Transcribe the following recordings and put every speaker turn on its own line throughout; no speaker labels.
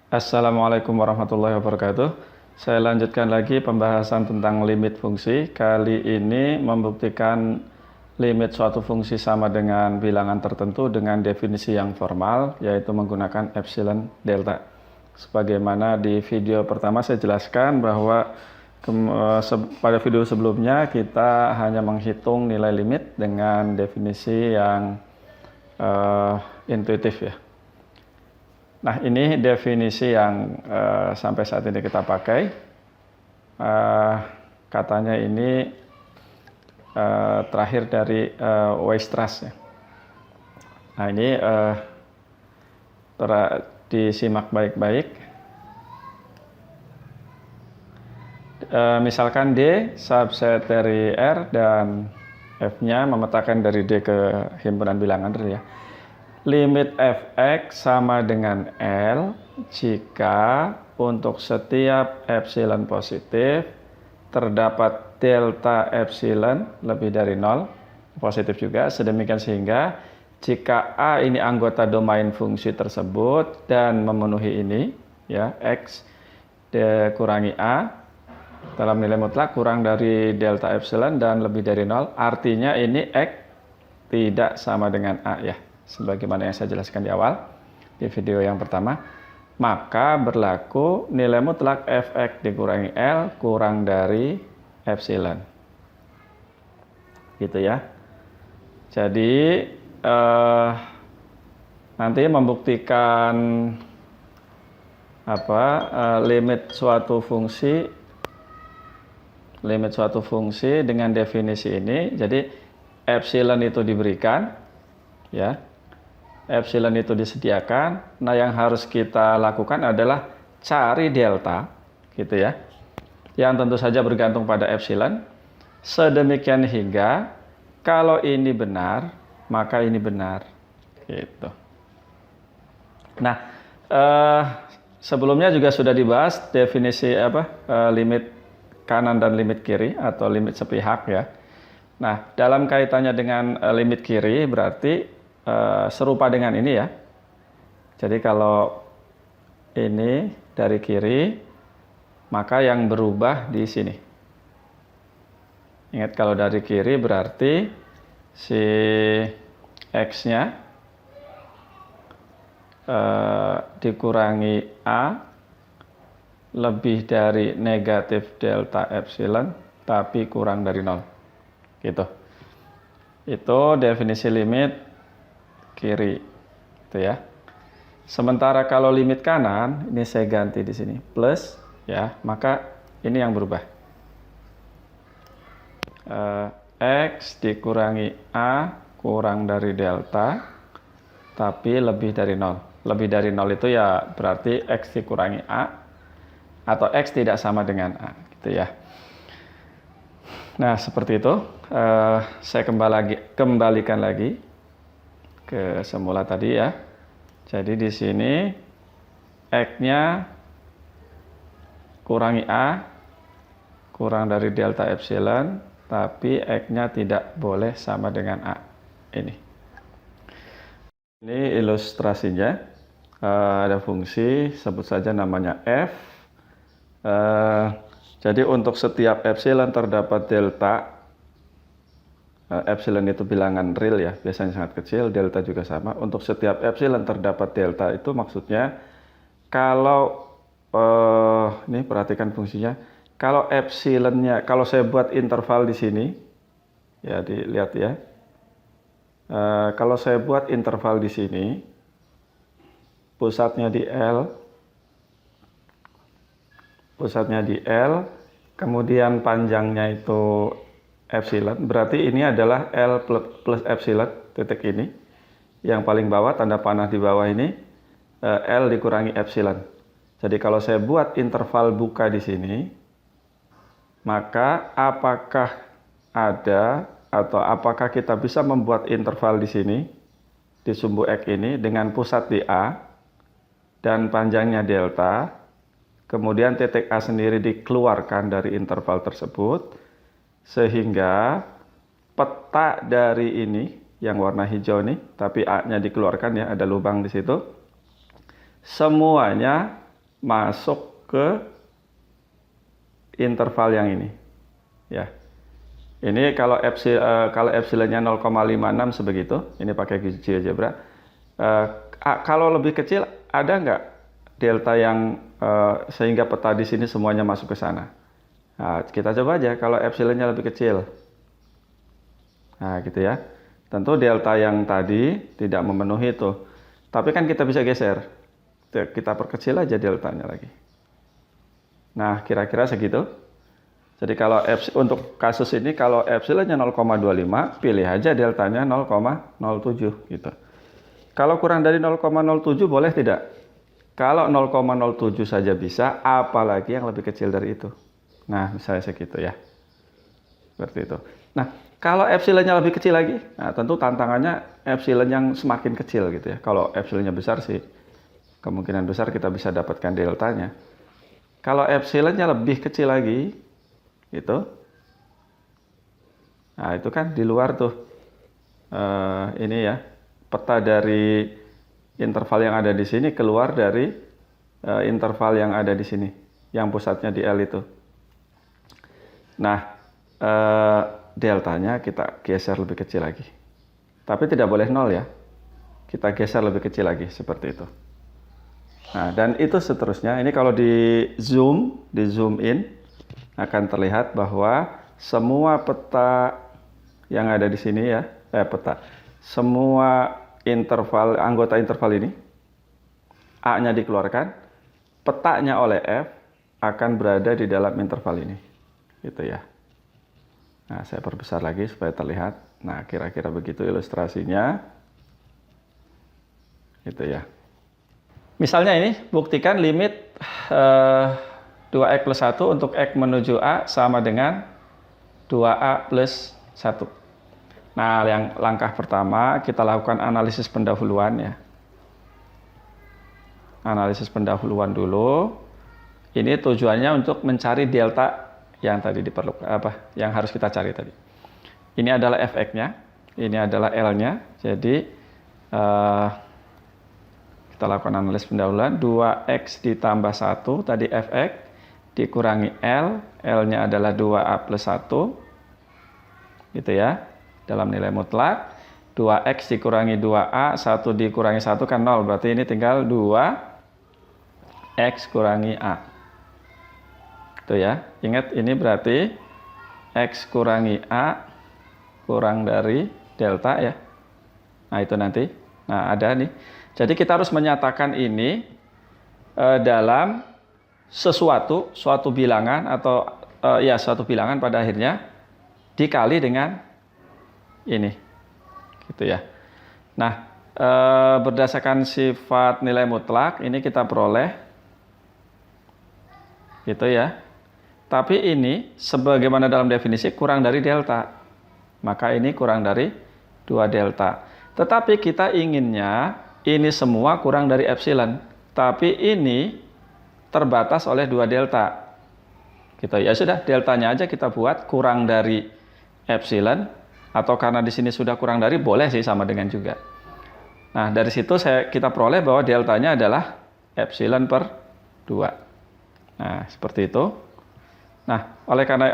Assalamualaikum warahmatullahi wabarakatuh. Saya lanjutkan lagi pembahasan tentang limit fungsi. Kali ini membuktikan limit suatu fungsi sama dengan bilangan tertentu dengan definisi yang formal, yaitu menggunakan epsilon delta. Sebagaimana di video pertama saya jelaskan bahwa pada video sebelumnya kita hanya menghitung nilai limit dengan definisi yang intuitif ya. Nah, ini definisi yang sampai saat ini kita pakai. Katanya ini terakhir dari Weierstrass ya. Nah, ini disimak baik-baik. Misalkan D subset dari R dan F-nya memetakan dari D ke himpunan bilangan real ya. Limit fx sama dengan L jika untuk setiap epsilon positif terdapat delta epsilon lebih dari 0, positif juga, sedemikian sehingga jika A ini anggota domain fungsi tersebut dan memenuhi ini, ya, X dikurangi A dalam nilai mutlak kurang dari delta epsilon dan lebih dari 0, artinya ini X tidak sama dengan A ya. Sebagaimana yang saya jelaskan di awal di video yang pertama, maka berlaku nilai mutlak fx dikurangi L kurang dari epsilon gitu ya. Jadi nanti membuktikan limit suatu fungsi dengan definisi ini. Jadi epsilon itu diberikan ya, epsilon itu disediakan. Nah, yang harus kita lakukan adalah cari delta, gitu ya. Yang tentu saja bergantung pada epsilon. Sedemikian hingga kalau ini benar, maka ini benar, gitu. Nah, sebelumnya juga sudah dibahas definisi limit kanan dan limit kiri atau limit sepihak ya. Nah, dalam kaitannya dengan limit kiri berarti serupa dengan ini ya. Jadi kalau ini dari kiri, maka yang berubah di sini. Ingat, kalau dari kiri berarti si X-nya dikurangi A lebih dari negatif delta epsilon tapi kurang dari 0. Gitu. Itu definisi limit kiri, itu ya. Sementara kalau limit kanan, ini saya ganti di sini plus, ya, maka ini yang berubah. X dikurangi A kurang dari delta, tapi lebih dari 0. Lebih dari 0 itu ya berarti X dikurangi A, atau X tidak sama dengan A, gitu ya. Nah, seperti itu. Saya kembalikan lagi ke semula tadi ya. Jadi di sini X-nya kurangi A kurang dari delta epsilon, tapi X-nya tidak boleh sama dengan A. Ini ilustrasinya. Ada fungsi, sebut saja namanya F. Jadi untuk setiap epsilon terdapat delta. Epsilon itu bilangan real ya, biasanya sangat kecil, delta juga sama. Untuk setiap epsilon terdapat delta, itu maksudnya kalau ini perhatikan fungsinya. Kalau epsilonnya, kalau saya buat interval di sini, ya dilihat ya. Kalau saya buat interval di sini, pusatnya di L, kemudian panjangnya itu epsilon, berarti ini adalah L plus epsilon, titik ini. Yang paling bawah, tanda panah di bawah ini, L dikurangi epsilon. Jadi kalau saya buat interval buka di sini, maka apakah ada atau apakah kita bisa membuat interval di sini, di sumbu X ini, dengan pusat di A, dan panjangnya delta, kemudian titik A sendiri dikeluarkan dari interval tersebut, sehingga peta dari ini yang warna hijau nih, tapi A-nya dikeluarkan ya, ada lubang di situ. Semuanya masuk ke interval yang ini. Ya. Ini kalau epsilonnya 0,56 sebegitu, ini pakai GeoGebra. Kalau lebih kecil, ada nggak delta yang sehingga peta di sini semuanya masuk ke sana? Nah, kita coba aja kalau epsilonnya lebih kecil. Nah, gitu ya. Tentu delta yang tadi tidak memenuhi itu. Tapi kan kita bisa geser. Kita perkecil aja deltanya lagi. Nah, kira-kira segitu. Jadi kalau untuk kasus ini kalau epsilonnya 0,25, pilih aja deltanya 0,07 gitu. Kalau kurang dari 0,07 boleh tidak? Kalau 0,07 saja bisa, apalagi yang lebih kecil dari itu. Nah, misalnya segitu ya. Seperti itu. Nah, kalau epsilonnya lebih kecil lagi, nah tentu tantangannya epsilon yang semakin kecil gitu ya. Kalau epsilonnya besar sih, kemungkinan besar kita bisa dapatkan deltanya. Kalau epsilonnya lebih kecil lagi, gitu. Nah, itu kan di luar tuh. Ini ya, peta dari interval yang ada di sini keluar dari interval yang ada di sini, yang pusatnya di L itu. Nah, deltanya kita geser lebih kecil lagi. Tapi tidak boleh 0 ya. Kita geser lebih kecil lagi, seperti itu. Nah, dan itu seterusnya. Ini kalau di zoom in, akan terlihat bahwa semua peta yang ada di sini ya, semua anggota interval ini, A-nya dikeluarkan, petanya oleh F akan berada di dalam interval ini, gitu ya. Nah, saya perbesar lagi supaya terlihat. Nah, kira-kira begitu ilustrasinya, gitu ya. Misalnya ini, buktikan limit 2x plus 1 untuk x menuju A sama dengan 2A plus 1. Nah, yang langkah pertama kita lakukan analisis pendahuluan ya. Analisis pendahuluan dulu. Ini tujuannya untuk mencari delta yang tadi diperlukan, yang harus kita cari tadi. Ini adalah fx-nya, ini adalah L-nya. Jadi kita lakukan analisis pendahuluan, 2x ditambah 1 tadi fx dikurangi L, L-nya adalah 2A plus 1, gitu ya, dalam nilai mutlak. 2X dikurangi 2A, 1 dikurangi 1 kan 0, berarti ini tinggal 2X kurangi A. Gitu ya, ingat ini berarti X kurangi A kurang dari delta ya. Nah, itu nanti. Nah, ada nih. Jadi kita harus menyatakan ini dalam suatu bilangan atau suatu bilangan pada akhirnya dikali dengan ini, gitu ya. Nah, berdasarkan sifat nilai mutlak ini kita peroleh, gitu ya. Tapi ini sebagaimana dalam definisi kurang dari delta, maka ini kurang dari 2 delta. Tetapi kita inginnya ini semua kurang dari epsilon, tapi ini terbatas oleh 2 delta. Gitu ya, sudah deltanya aja kita buat kurang dari epsilon, atau karena di sini sudah kurang dari, boleh sih sama dengan juga. Nah, dari situ kita peroleh bahwa deltanya adalah epsilon per 2. Nah, seperti itu. Nah, oleh karena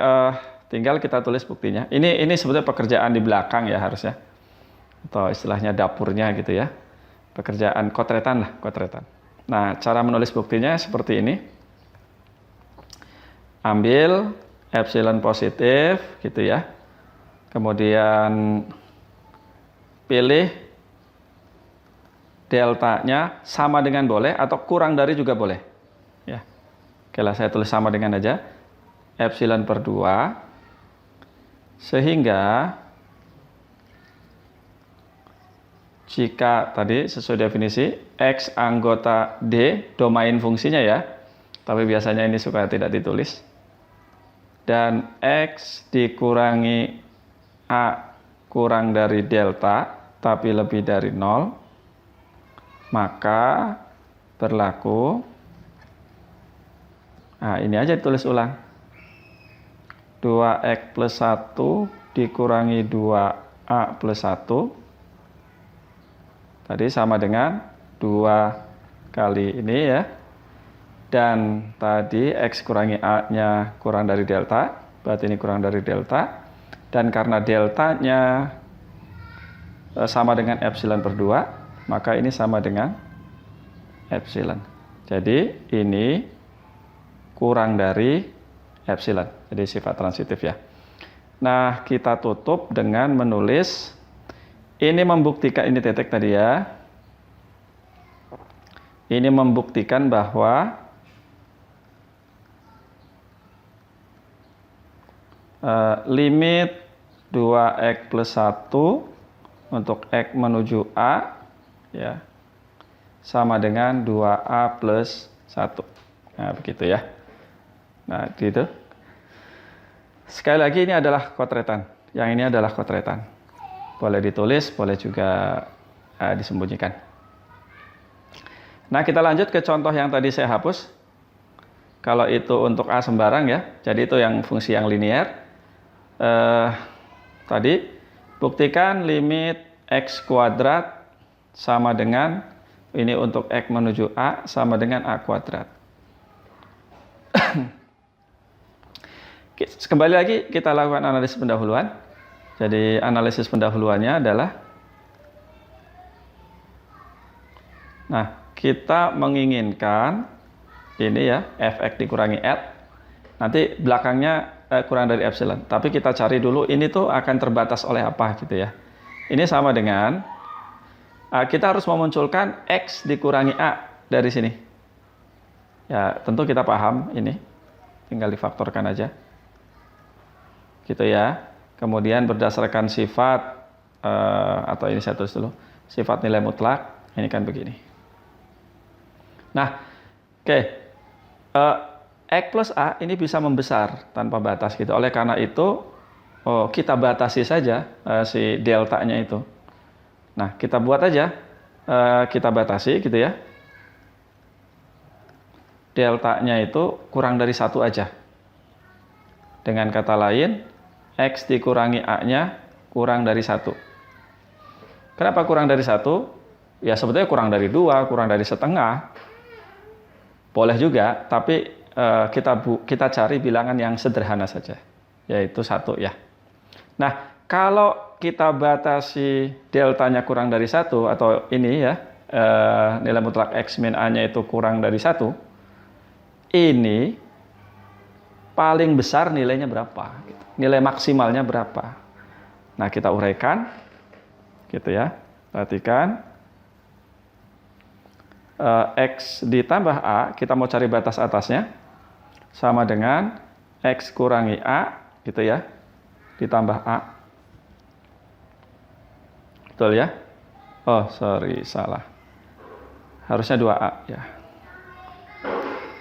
tinggal kita tulis buktinya. Ini sebetulnya pekerjaan di belakang ya harusnya, atau istilahnya dapurnya gitu ya. Pekerjaan kotretan lah, kotretan. Nah, cara menulis buktinya seperti ini. Ambil epsilon positif, gitu ya. Kemudian pilih deltanya sama dengan boleh, atau kurang dari juga boleh. Ya. Oke lah, saya tulis sama dengan aja. Epsilon per 2. Sehingga jika tadi sesuai definisi X anggota D domain fungsinya ya, tapi biasanya ini suka tidak ditulis, dan X dikurangi A kurang dari delta tapi lebih dari 0, maka berlaku, nah ini aja ditulis ulang, 2X plus 1 dikurangi 2A plus 1 tadi sama dengan 2 kali ini ya, Dan tadi X kurangi A-nya kurang dari delta, berarti ini kurang dari delta. Dan karena deltanya sama dengan epsilon per 2, maka ini sama dengan epsilon. Jadi ini kurang dari epsilon, jadi sifat transitif ya. Nah, kita tutup dengan menulis, ini membuktikan, ini titik tadi ya, ini membuktikan bahwa limit 2x plus 1 untuk x menuju A ya sama dengan 2A plus 1. Nah, begitu ya. Nah, gitu. Sekali lagi ini adalah kotretan. Yang ini adalah kotretan. Boleh ditulis, boleh juga disembunyikan. Nah, kita lanjut ke contoh yang tadi saya hapus. Kalau itu untuk A sembarang ya, jadi itu yang fungsi yang linear. Tadi buktikan limit x kuadrat sama dengan, ini untuk x menuju A sama dengan A kuadrat. Kembali lagi kita lakukan analisis pendahuluan. Jadi analisis pendahuluannya adalah, nah kita menginginkan ini ya fx dikurangi L, nanti belakangnya kurang dari epsilon. Tapi kita cari dulu ini tuh akan terbatas oleh apa gitu ya. Ini sama dengan kita harus memunculkan X dikurangi A dari sini. Ya tentu kita paham ini. Tinggal difaktorkan aja. Gitu ya. Kemudian berdasarkan sifat, atau ini saya tulis dulu. Sifat nilai mutlak, ini kan begini. Nah, oke. X plus A ini bisa membesar tanpa batas gitu. Oleh karena itu kita batasi saja si deltanya itu. Nah, kita buat aja, kita batasi gitu ya. Deltanya itu kurang dari 1 aja. Dengan kata lain, X dikurangi A-nya kurang dari 1. Kenapa kurang dari 1? Ya sebetulnya kurang dari 2, kurang dari setengah. Boleh juga, tapi kita cari bilangan yang sederhana saja, yaitu 1 ya. Nah, kalau kita batasi deltanya kurang dari 1, atau ini ya, nilai mutlak X min A-nya itu kurang dari 1, ini paling besar nilainya berapa? Gitu. Nilai maksimalnya berapa? Nah, kita uraikan, gitu ya. Perhatikan, X ditambah A, kita mau cari batas atasnya, sama dengan X kurangi A, gitu ya, ditambah A. Betul ya? Oh, sorry, salah. Harusnya 2A ya.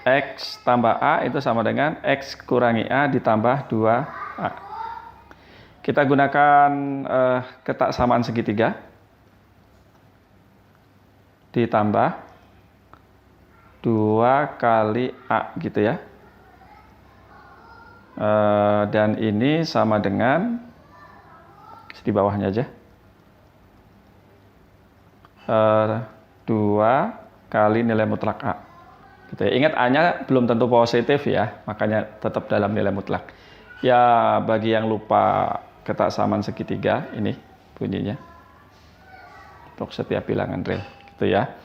X tambah A itu sama dengan X kurangi A ditambah 2A. Kita gunakan ketaksamaan segitiga. Ditambah 2 kali A, gitu ya. Dan ini sama dengan, di bawahnya aja, 2 kali nilai mutlak A. Gitu ya. Ingat A-nya belum tentu positif ya, makanya tetap dalam nilai mutlak. Ya bagi yang lupa ketaksamaan segitiga, ini bunyinya untuk setiap bilangan real, gitu ya.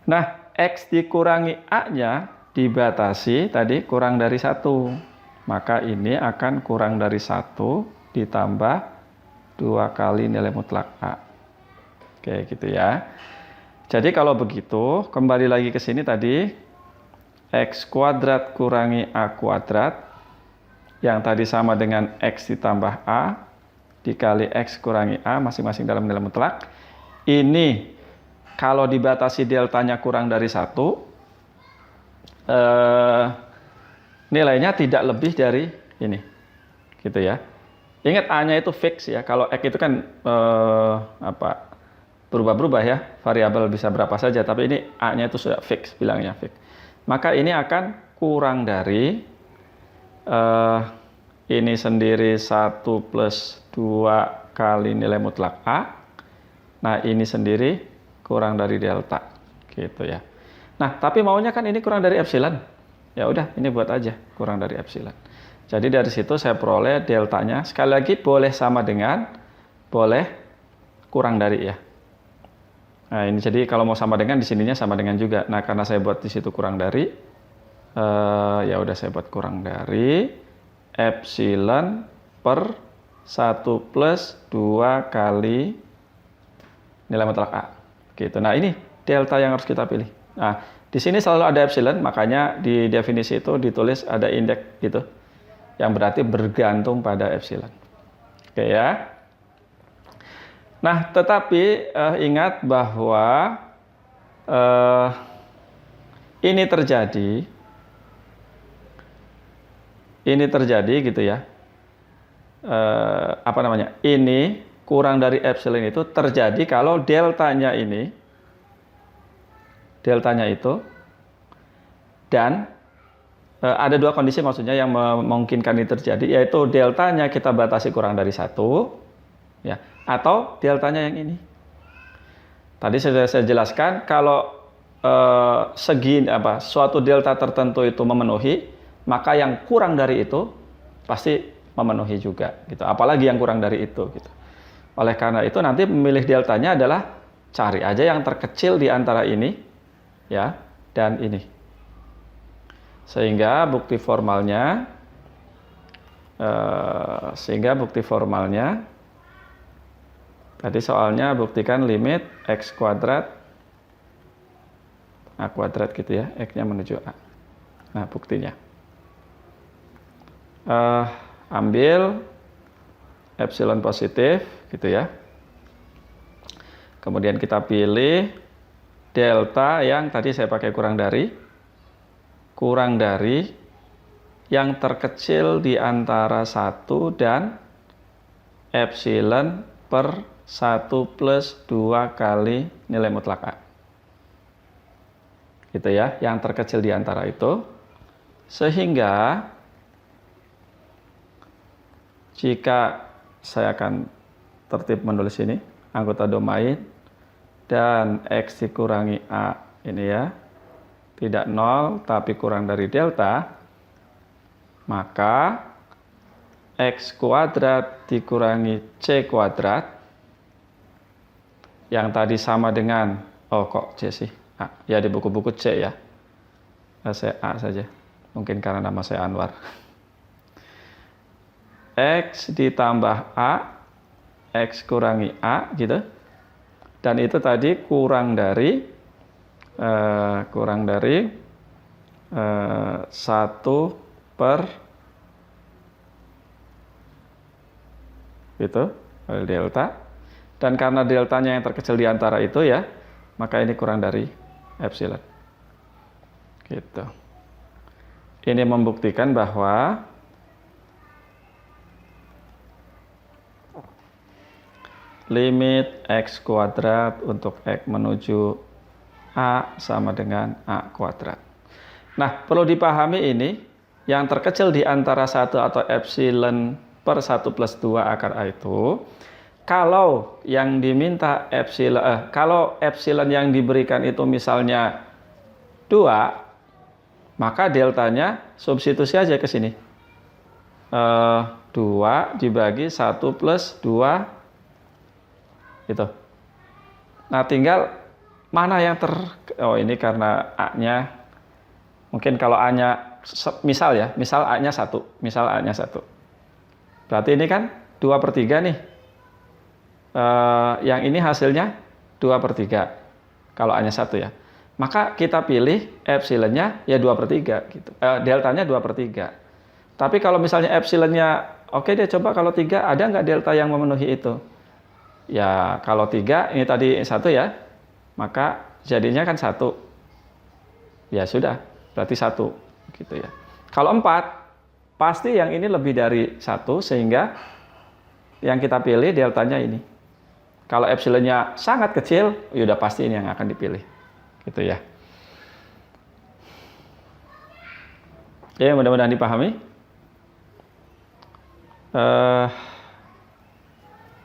Nah, X dikurangi A-nya dibatasi tadi kurang dari 1. Maka ini akan kurang dari 1 ditambah 2 kali nilai mutlak A. Oke, gitu ya. Jadi kalau begitu, kembali lagi ke sini tadi, X kuadrat kurangi A kuadrat, yang tadi sama dengan X ditambah A, dikali X kurangi A, masing-masing dalam nilai mutlak. Ini, kalau dibatasi deltanya kurang dari 1, nilainya tidak lebih dari ini, gitu ya. Ingat A-nya itu fix ya. Kalau X itu kan berubah-berubah ya, variabel bisa berapa saja. Tapi ini A-nya itu sudah fix, bilangnya fix. Maka ini akan kurang dari ini sendiri 1 plus 2 kali nilai mutlak A. Nah ini sendiri kurang dari delta, gitu ya. Nah tapi maunya kan ini kurang dari epsilon. Ya udah, ini buat aja kurang dari epsilon. Jadi dari situ saya peroleh deltanya. Sekali lagi boleh sama dengan, boleh kurang dari ya. Nah ini jadi kalau mau sama dengan di sininya sama dengan juga. Nah karena saya buat di situ kurang dari, ya udah saya buat kurang dari epsilon per 1 plus 2 kali nilai mutlak A. Gitu. Nah ini delta yang harus kita pilih. Nah di sini selalu ada epsilon, makanya di definisi itu ditulis ada indeks gitu, yang berarti bergantung pada epsilon. Oke ya. Nah tetapi ingat bahwa ini terjadi gitu ya. Ini kurang dari epsilon itu terjadi kalau deltanya itu dan ada dua kondisi maksudnya yang memungkinkan ini terjadi, yaitu deltanya kita batasi kurang dari 1 ya, atau deltanya yang ini. Tadi sudah saya jelaskan kalau suatu delta tertentu itu memenuhi, maka yang kurang dari itu pasti memenuhi juga gitu. Apalagi yang kurang dari itu gitu. Oleh karena itu nanti memilih deltanya adalah cari aja yang terkecil di antara ini ya dan ini. Sehingga bukti formalnya tadi soalnya buktikan limit x kuadrat a kuadrat gitu ya, x-nya menuju a. Nah buktinya ambil epsilon positif gitu ya, kemudian kita pilih delta yang tadi saya pakai kurang dari yang terkecil di antara 1 dan epsilon per 1 plus 2 kali nilai mutlak A. Gitu ya, yang terkecil di antara itu. Sehingga jika saya akan tertib menulis ini, anggota domain dan X dikurangi A ini ya, tidak 0 tapi kurang dari delta, maka X kuadrat dikurangi C kuadrat yang tadi sama dengan, kok C sih? A. Ya di buku-buku C ya, saya A saja, mungkin karena nama saya Anwar. X ditambah A, X kurangi A gitu, dan itu tadi kurang dari 1 per itu delta, dan karena deltanya yang terkecil di antara itu ya, maka ini kurang dari epsilon gitu. Ini membuktikan bahwa limit x kuadrat untuk x menuju A sama dengan A kuadrat. Nah, perlu dipahami ini, yang terkecil di antara 1 atau epsilon per 1 plus 2 akar A itu, kalau yang diminta kalau epsilon yang diberikan itu misalnya 2, maka deltanya substitusi aja ke sini. 2 dibagi 1 plus 2 itu. Nah, tinggal mana yang ini karena A-nya, mungkin kalau A-nya, misal A-nya 1. Berarti ini kan 2/3 nih. Yang ini hasilnya 2/3. Kalau A-nya 1 ya. Maka kita pilih epsilonnya ya 2/3 gitu. Deltanya 2/3. Tapi kalau misalnya epsilonnya, oke deh coba kalau 3, ada nggak delta yang memenuhi itu? Ya kalau 3, ini tadi 1 ya, maka jadinya kan 1. Ya sudah, berarti 1 gitu ya. Kalau 4, pasti yang ini lebih dari 1, sehingga yang kita pilih deltanya ini. Kalau epsilonnya sangat kecil, ya udah pasti ini yang akan dipilih. Gitu ya. Ya, mudah-mudahan dipahami.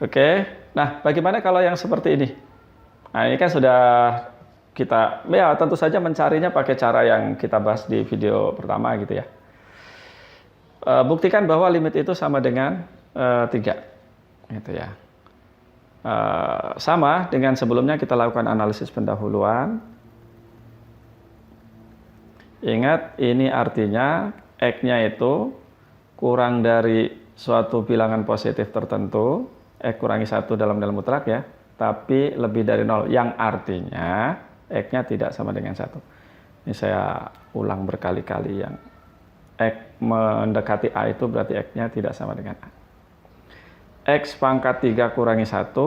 Oke. Nah, bagaimana kalau yang seperti ini? Nah, ini kan sudah kita ya tentu saja mencarinya pakai cara yang kita bahas di video pertama gitu ya. Buktikan bahwa limit itu sama dengan 3 gitu ya. Sama dengan sebelumnya kita lakukan analisis pendahuluan. Ingat, ini artinya X-nya itu kurang dari suatu bilangan positif tertentu, X kurangi 1 dalam nilai mutlak ya, tapi lebih dari 0, yang artinya X-nya tidak sama dengan 1. Ini saya ulang berkali-kali, yang X mendekati A itu berarti X-nya tidak sama dengan A. X pangkat 3 kurangi 1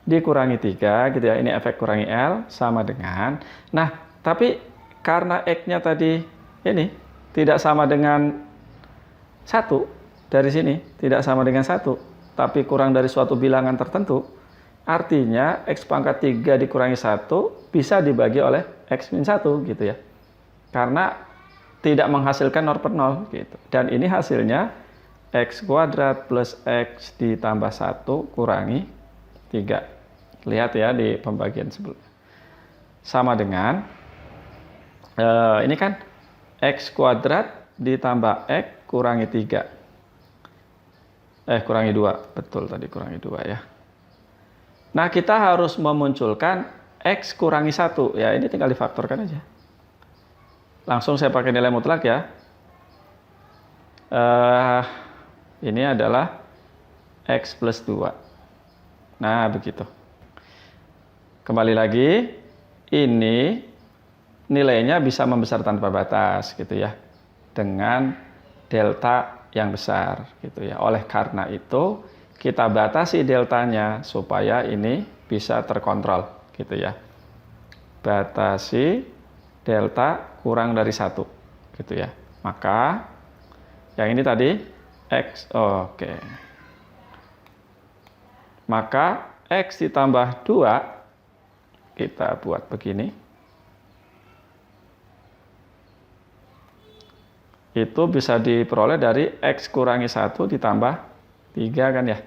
dikurangi 3 gitu ya, ini efek kurangi L sama dengan, nah tapi karena X-nya tadi ini tidak sama dengan 1, dari sini tidak sama dengan 1, tapi kurang dari suatu bilangan tertentu, artinya X pangkat 3 dikurangi 1 bisa dibagi oleh X min 1 gitu ya, karena tidak menghasilkan 0 per 0 gitu. Dan ini hasilnya X kuadrat plus X ditambah 1 kurangi 3. Lihat ya di pembagian sebelumnya. Sama dengan, ini kan X kuadrat ditambah X kurangi 3. Kurangi 2. Betul tadi kurangi 2 ya. Nah kita harus memunculkan X kurangi 1. Ya ini tinggal difaktorkan aja. Langsung saya pakai nilai mutlak ya. Ini adalah X plus 2. Nah, begitu. Kembali lagi, ini nilainya bisa membesar tanpa batas gitu ya. Dengan delta yang besar gitu ya. Oleh karena itu, kita batasi deltanya supaya ini bisa terkontrol gitu ya. Batasi delta kurang dari 1 gitu ya. Maka yang ini tadi X, oke. Maka X ditambah 2 kita buat begini. Itu bisa diperoleh dari X kurangi 1 ditambah 3 kan ya.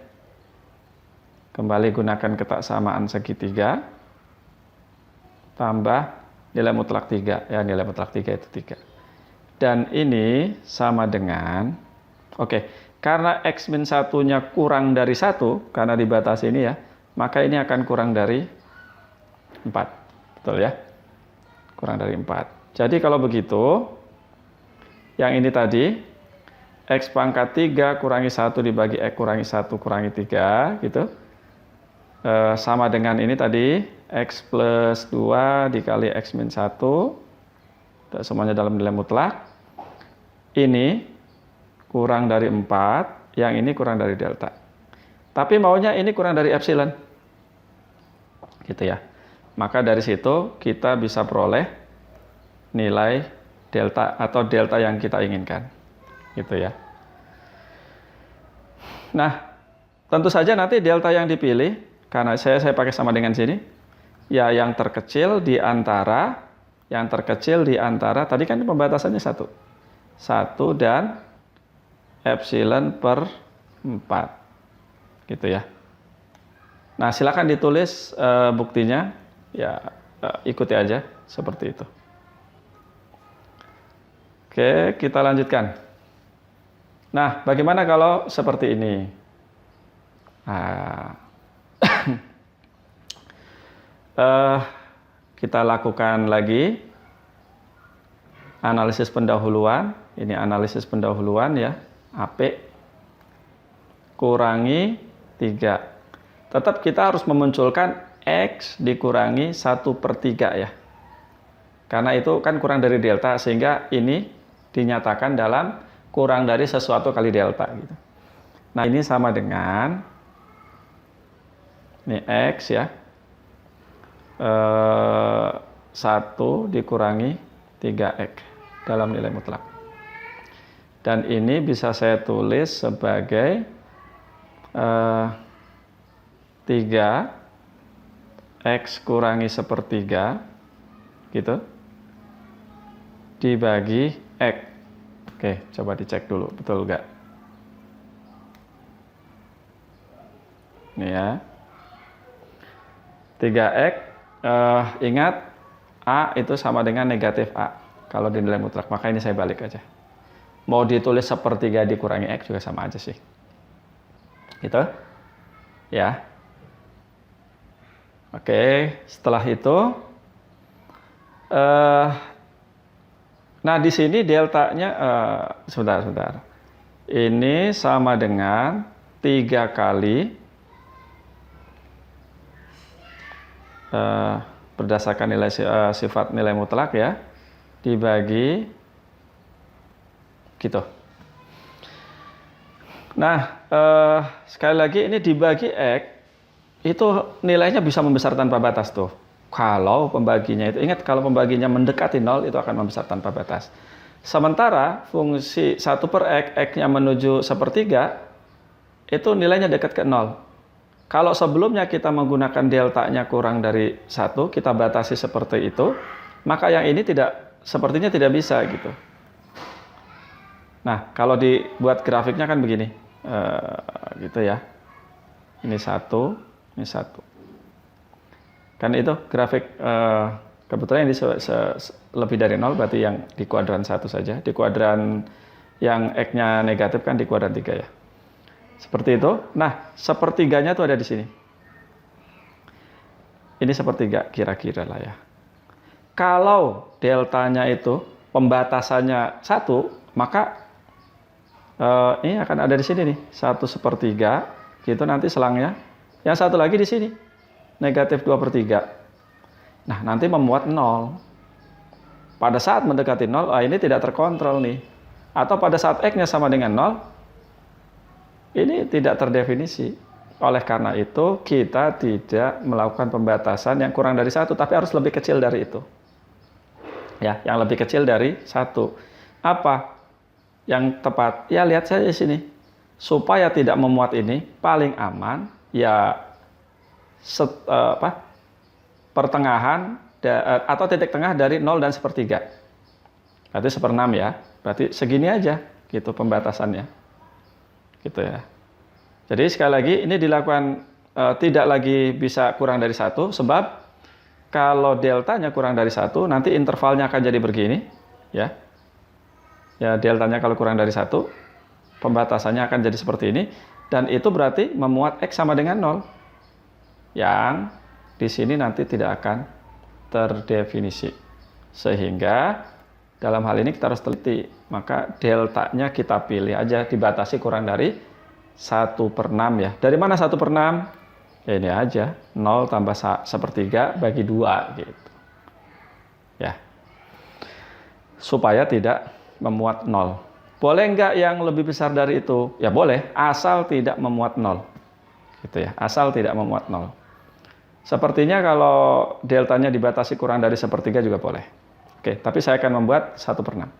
Kembali gunakan ketaksamaan segitiga. Tambah nilai mutlak 3. Ya, nilai mutlak 3 itu 3. Dan ini sama dengan, karena X min 1-nya kurang dari 1, karena dibatasi ini ya, maka ini akan kurang dari 4. Betul ya? Kurang dari 4. Jadi kalau begitu, yang ini tadi, X pangkat 3 kurangi 1 dibagi X kurangi 1 kurangi 3, gitu. Sama dengan ini tadi, X plus 2 dikali X min 1, semuanya dalam nilai mutlak. Ini kurang dari 4, yang ini kurang dari delta. Tapi maunya ini kurang dari epsilon. Gitu ya. Maka dari situ kita bisa peroleh nilai delta atau delta yang kita inginkan. Gitu ya. Nah, tentu saja nanti delta yang dipilih, karena saya pakai sama dengan sini, ya yang terkecil di antara, tadi kan pembatasannya 1 dan epsilon per 4. Gitu ya. Nah, silakan ditulis buktinya. Ya, ikuti aja seperti itu. Oke, kita lanjutkan. Nah, bagaimana kalau seperti ini? Nah, kita lakukan lagi analisis pendahuluan. Ini analisis pendahuluan ya, AP kurangi 3. Tetap kita harus memunculkan X dikurangi 1/3 ya. Karena itu kan kurang dari delta, sehingga ini dinyatakan dalam kurang dari sesuatu kali delta gitu. Nah, ini sama dengan ini X ya. 1 dikurangi 3X dalam nilai mutlak. Dan ini bisa saya tulis sebagai 3 X kurangi 1/3 gitu dibagi X. Oke, coba dicek dulu betul nggak? Ini ya, 3X Ingat, A itu sama dengan negatif A kalau di nilai mutlak, maka ini saya balik aja. Mau ditulis sepertiga dikurangi X juga sama aja sih. Gitu ya. Oke, setelah itu nah di sini deltanya sebentar. Ini sama dengan 3 kali berdasarkan nilai sifat nilai mutlak ya, dibagi gitu. Nah, sekali lagi ini dibagi X, itu nilainya bisa membesar tanpa batas tuh. Kalau pembaginya itu, ingat kalau pembaginya mendekati 0, itu akan membesar tanpa batas. Sementara fungsi 1 per X, X-nya menuju sepertiga, itu nilainya dekat ke 0. Kalau sebelumnya kita menggunakan deltanya kurang dari 1, kita batasi seperti itu, maka yang ini sepertinya tidak bisa gitu. Nah, kalau dibuat grafiknya kan begini, gitu ya. Ini 1, ini 1. Kan itu grafik, kebetulan ini lebih dari 0, berarti yang di kuadran 1 saja. Di kuadran yang X-nya negatif kan di kuadran 3 ya. Seperti itu. Nah, sepertiganya tuh ada di sini. Ini sepertiga kira-kira lah ya. Kalau deltanya itu pembatasannya 1, maka ini akan ada di sini nih, 1/3 gitu nanti selangnya. Yang satu lagi di sini, negatif 2/3. Nah, nanti memuat 0. Pada saat mendekati 0, ini tidak terkontrol nih. Atau pada saat X-nya sama dengan 0, ini tidak terdefinisi. Oleh karena itu, kita tidak melakukan pembatasan yang kurang dari 1, tapi harus lebih kecil dari itu. Ya, yang lebih kecil dari 1. Apa yang tepat? Ya, lihat saja di sini. Supaya tidak memuat ini, paling aman, ya pertengahan atau titik tengah dari 0 dan 1/3. Berarti 1/6 ya. Berarti segini aja gitu pembatasannya. Gitu ya. Jadi sekali lagi ini dilakukan tidak lagi bisa kurang dari 1, sebab kalau deltanya kurang dari 1, nanti intervalnya akan jadi begini ya. Ya, deltanya kalau kurang dari 1, pembatasannya akan jadi seperti ini, dan itu berarti memuat X sama dengan 0. Yang di sini nanti tidak akan terdefinisi. Sehingga dalam hal ini kita harus teliti, maka deltanya kita pilih aja dibatasi kurang dari 1/6 ya. Dari mana 1/6? Ya ini aja, 0 tambah 1/3 bagi 2 gitu. Ya. Supaya tidak memuat 0. Boleh nggak yang lebih besar dari itu? Ya boleh, asal tidak memuat 0. Gitu ya, asal tidak memuat 0. Sepertinya kalau deltanya dibatasi kurang dari 1/3 juga boleh. Oke, tapi saya akan membuat 1/6.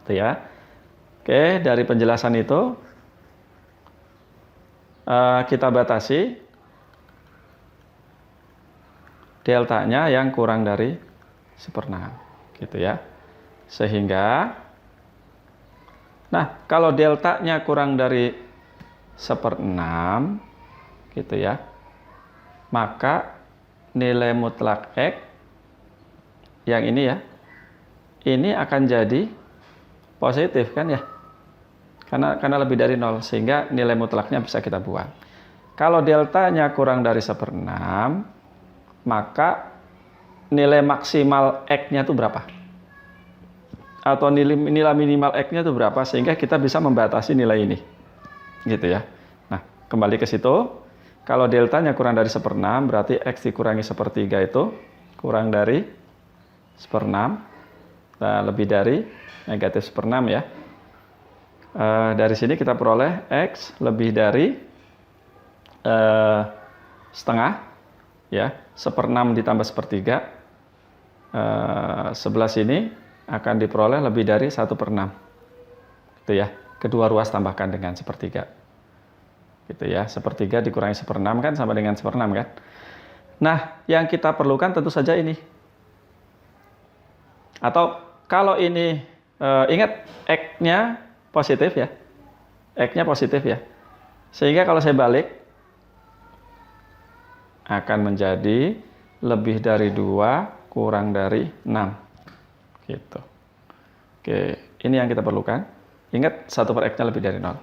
Itu ya. Oke, dari penjelasan itu kita batasi deltanya yang kurang dari 1/6, gitu ya. Sehingga, nah kalau deltanya kurang dari 1/6, gitu ya, maka nilai mutlak X yang ini ya, ini akan jadi positif kan ya, karena lebih dari 0, sehingga nilai mutlaknya bisa kita buang. Kalau deltanya kurang dari 1/6, maka nilai maksimal X-nya itu berapa? Atau nilai minimal X-nya itu berapa, sehingga kita bisa membatasi nilai ini. Gitu ya. Nah, kembali ke situ. Kalau deltanya kurang dari 1/6, berarti X dikurangi 1/3 itu kurang dari 1/6. Nah, lebih dari negatif 1/6 ya. Dari sini kita peroleh X lebih dari setengah ya, 1/6 ditambah 1/3, sebelah sini akan diperoleh lebih dari 1/6 gitu ya. Kedua ruas tambahkan dengan 1/3 gitu ya. 1/3 dikurangi 1/6 kan sama dengan 1/6 kan. Nah, yang kita perlukan tentu saja ini. Atau kalau ini ingat X-nya positif ya. X-nya positif ya. Sehingga kalau saya balik akan menjadi lebih dari 2 kurang dari 6. Gitu. Oke, ini yang kita perlukan. Ingat 1/x-nya lebih dari 0.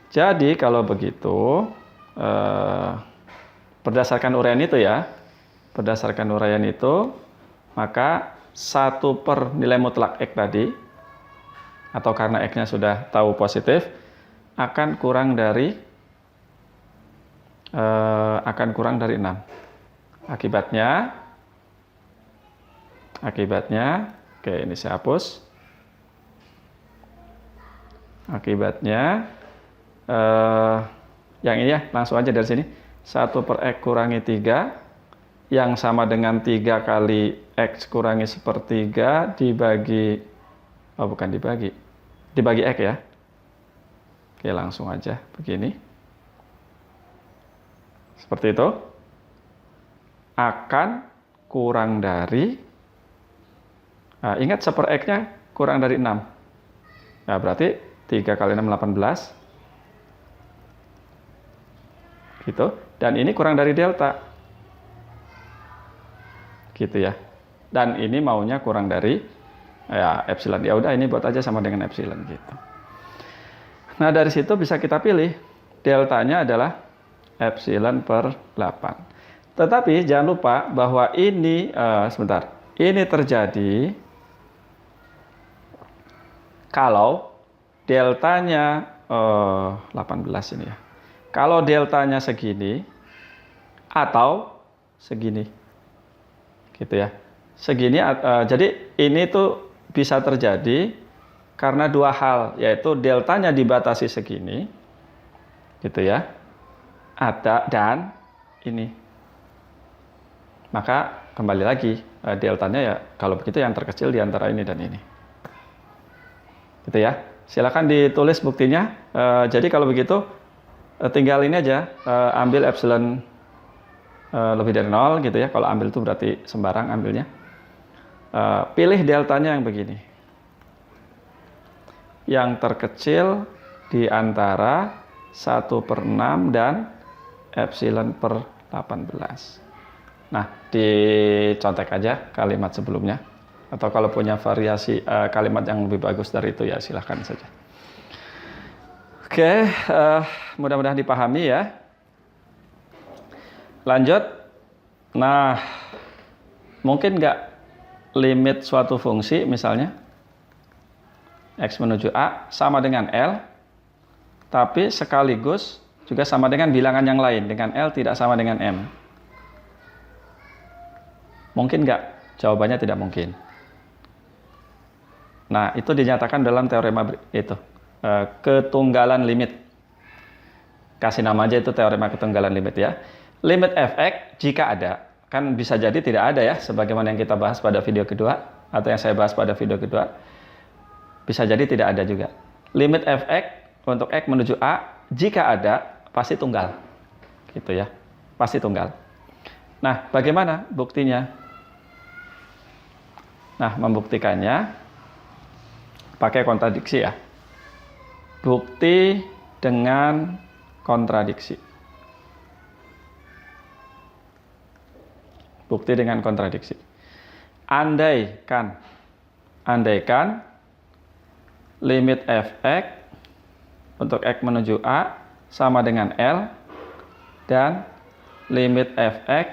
Jadi kalau begitu, berdasarkan uraian itu ya, maka 1 per nilai mutlak X tadi, atau karena X-nya sudah tahu positif, akan kurang dari 6. Akibatnya, oke ini saya hapus. Akibatnya, yang ini ya, langsung aja dari sini. 1 per X kurangi 3, yang sama dengan 3 kali X kurangi 1/3 dibagi, dibagi X ya. Oke, langsung aja begini. Seperti itu. Akan kurang dari, ingat 1/x-nya kurang dari 6. Nah, berarti 3 kali 6, 18. Gitu. Dan ini kurang dari delta. Gitu ya. Dan ini maunya kurang dari epsilon. Ya udah, ini buat aja sama dengan epsilon gitu. Nah, dari situ bisa kita pilih deltanya adalah epsilon per 8. Tetapi jangan lupa bahwa ini ini terjadi kalau deltanya 18 ini ya. Kalau deltanya segini atau segini. Gitu ya. Segini, jadi ini tuh bisa terjadi karena 2 hal, yaitu deltanya dibatasi segini, gitu ya, dan ini. Maka kembali lagi, deltanya ya kalau begitu yang terkecil di antara ini dan ini, gitu ya. Silakan ditulis buktinya. Jadi kalau begitu tinggal ini aja, ambil epsilon lebih dari 0 gitu ya. Kalau ambil itu berarti sembarang ambilnya. Pilih deltanya yang begini. Yang terkecil di antara 1/6 dan epsilon per 18. Nah, dicontek aja kalimat sebelumnya. Atau kalau punya variasi kalimat yang lebih bagus dari itu ya silahkan saja. Oke, mudah-mudahan dipahami ya. Lanjut. Nah, mungkin nggak limit suatu fungsi misalnya X menuju A sama dengan L, tapi sekaligus juga sama dengan bilangan yang lain, dengan L tidak sama dengan M. Mungkin nggak? Jawabannya tidak mungkin. Nah, itu dinyatakan dalam teorema itu, ketunggalan limit. Kasih nama aja itu teorema ketunggalan limit ya. Limit fx jika ada, kan bisa jadi tidak ada ya, sebagaimana yang kita bahas pada video kedua, atau yang saya bahas pada video kedua, bisa jadi tidak ada juga. Limit fx untuk x menuju A, jika ada, pasti tunggal. Gitu ya, pasti tunggal. Nah, bagaimana buktinya? Nah, membuktikannya pakai kontradiksi ya. Bukti dengan kontradiksi. Bukti dengan kontradiksi. Andaikan limit fx untuk x menuju A sama dengan L, dan limit fx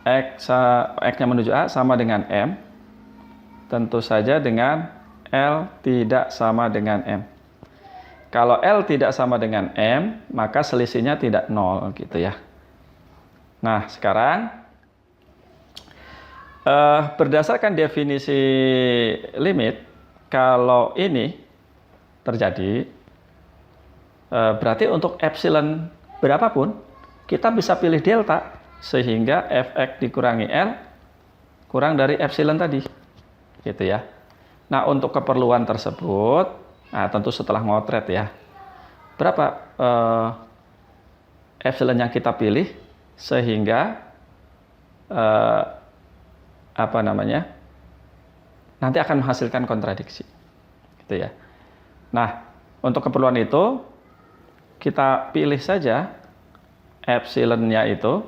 x-nya menuju A sama dengan M, tentu saja dengan L tidak sama dengan M. Kalau L tidak sama dengan M, maka selisihnya tidak 0 gitu ya. Nah, sekarang berdasarkan definisi limit, kalau ini terjadi, berarti untuk epsilon berapapun, kita bisa pilih delta, sehingga fx dikurangi L kurang dari epsilon tadi. Gitu ya. Nah, untuk keperluan tersebut, nah tentu setelah ngotret ya, berapa epsilon yang kita pilih, sehingga nanti akan menghasilkan kontradiksi, gitu ya. Nah, untuk keperluan itu kita pilih saja epsilonnya itu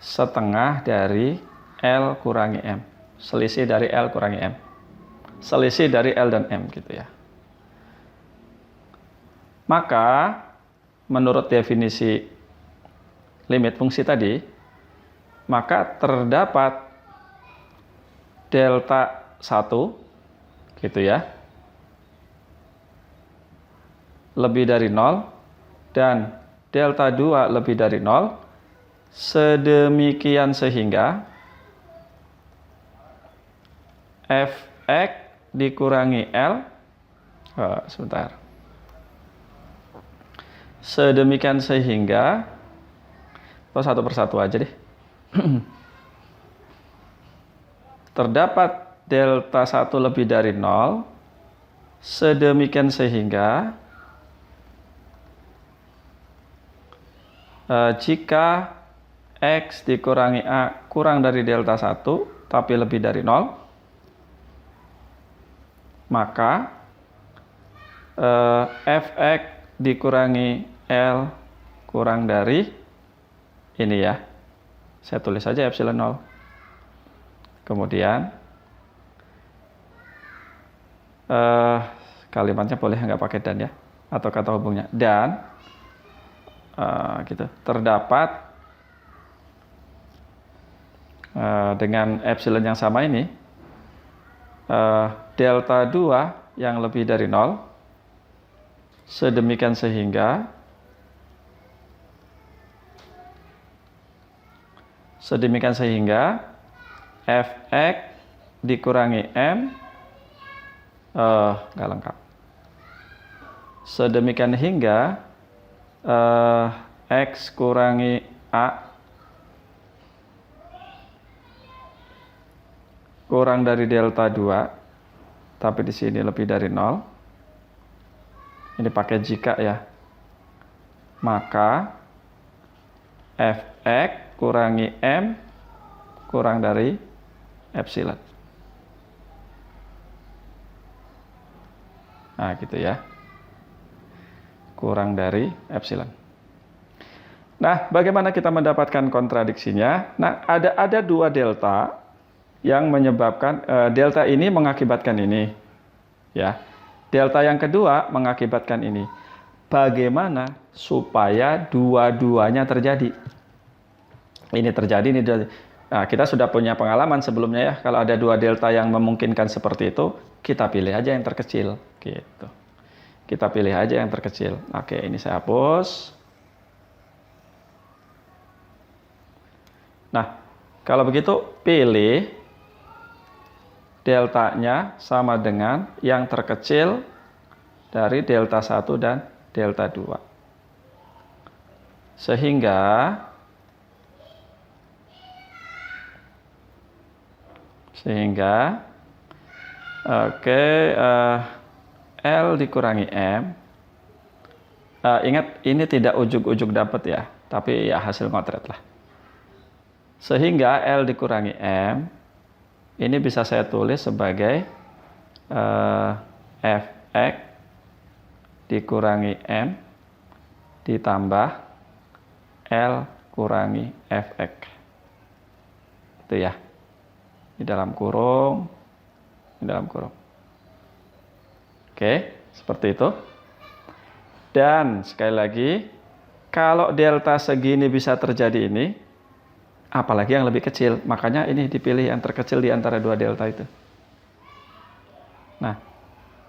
setengah dari L kurangi M. Selisih dari L kurangi M. Selisih dari L dan M gitu ya. Maka menurut definisi limit fungsi tadi, maka terdapat delta 1 gitu ya, lebih dari 0 dan delta 2 lebih dari 0, sedemikian sehingga Fx dikurangi L, sedemikian sehingga, atau satu persatu aja deh, terdapat delta 1 lebih dari 0, sedemikian sehingga jika X dikurangi A kurang dari delta 1 tapi lebih dari 0, maka Fx dikurangi L kurang dari ini ya, saya tulis saja epsilon 0. Kemudian kalimatnya boleh nggak pakai dan ya, atau kata hubungnya, dan gitu, terdapat dengan epsilon yang sama ini delta 2 yang lebih dari 0, sedemikian sehingga Fx dikurangi M nggak lengkap. Sedemikian hingga X kurangi A kurang dari delta 2, tapi di sini lebih dari 0. Ini pakai jika ya. Maka Fx kurangi M kurang dari epsilon. Nah, gitu ya. Kurang dari epsilon. Nah, bagaimana kita mendapatkan kontradiksinya? Nah, ada dua delta yang menyebabkan delta ini mengakibatkan ini. Ya. Delta yang kedua mengakibatkan ini. Bagaimana supaya dua-duanya terjadi? Ini terjadi, ini terjadi. Nah, kita sudah punya pengalaman sebelumnya ya. Kalau ada dua delta yang memungkinkan seperti itu, kita pilih aja yang terkecil. Gitu. Kita pilih aja yang terkecil. Oke, ini saya hapus. Nah, kalau begitu pilih deltanya sama dengan yang terkecil dari delta 1 dan delta 2. Sehingga L dikurangi M. Ingat, ini tidak ujug-ujug dapat ya, tapi ya hasil ngotret lah. Sehingga L dikurangi M, ini bisa saya tulis sebagai Fx dikurangi M ditambah L kurangi Fx. Itu ya. Di dalam kurung, Oke, seperti itu. Dan sekali lagi, kalau delta segini bisa terjadi ini, apalagi yang lebih kecil. Makanya ini dipilih yang terkecil di antara dua delta itu. Nah,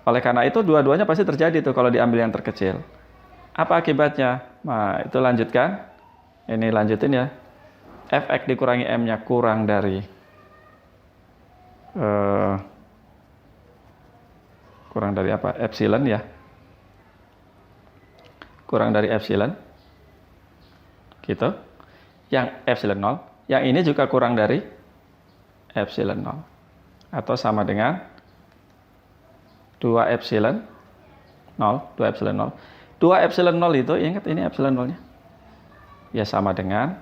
oleh karena itu dua-duanya pasti terjadi tuh kalau diambil yang terkecil. Apa akibatnya? Nah, itu lanjutkan. Ini lanjutin ya. Fx dikurangi M-nya kurang dari apa? Epsilon ya. Kurang dari epsilon. Gitu. Yang epsilon 0. Yang ini juga kurang dari epsilon 0. Atau sama dengan 2 epsilon 0. 2 epsilon 0. 2 epsilon 0 itu, ingat ini epsilon 0-nya. Ya sama dengan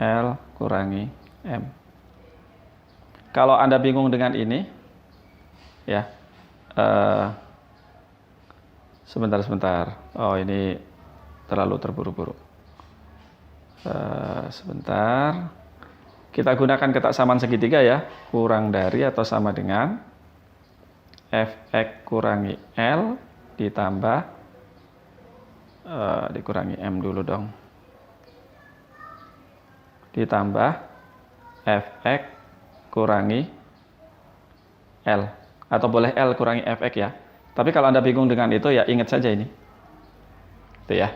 L kurangi M. Kalau Anda bingung dengan ini, ya, sebentar. Oh, ini terlalu terburu-buru. Sebentar. Kita gunakan ketaksamaan segitiga ya. Kurang dari atau sama dengan fx kurangi L ditambah dikurangi M dulu dong. Ditambah fx kurangi L. Atau boleh L kurangi fx ya. Tapi kalau Anda bingung dengan itu ya ingat saja ini. Itu ya.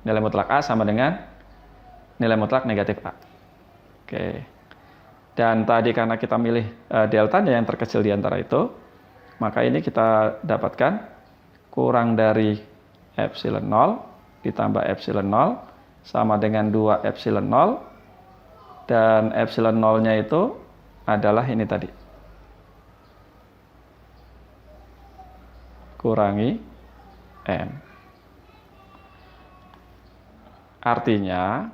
Nilai mutlak A sama dengan nilai mutlak negatif A. Oke. Dan tadi karena kita milih deltanya yang terkecil di antara itu, maka ini kita dapatkan kurang dari epsilon 0 ditambah epsilon 0 sama dengan 2 epsilon 0. Dan epsilon 0-nya itu adalah ini tadi. Kurangi M. Artinya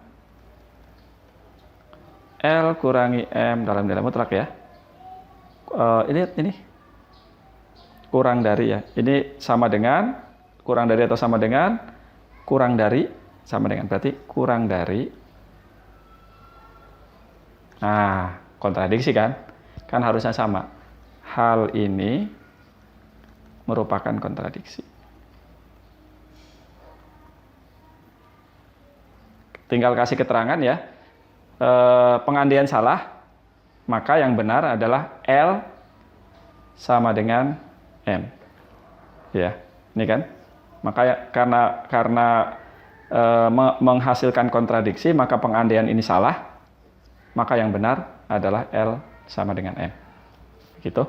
L kurangi M dalam nilai mutlak ya. Ini kurang dari ya. Ini sama dengan kurang dari atau sama dengan kurang dari sama dengan berarti kurang dari. Nah, kontradiksi kan? Kan harusnya sama. Hal ini merupakan kontradiksi. Tinggal kasih keterangan ya. Pengandian salah, maka yang benar adalah L sama dengan M. Ya, ini kan. Maka karena menghasilkan kontradiksi, maka pengandian ini salah, maka yang benar adalah L sama dengan M. Gitu.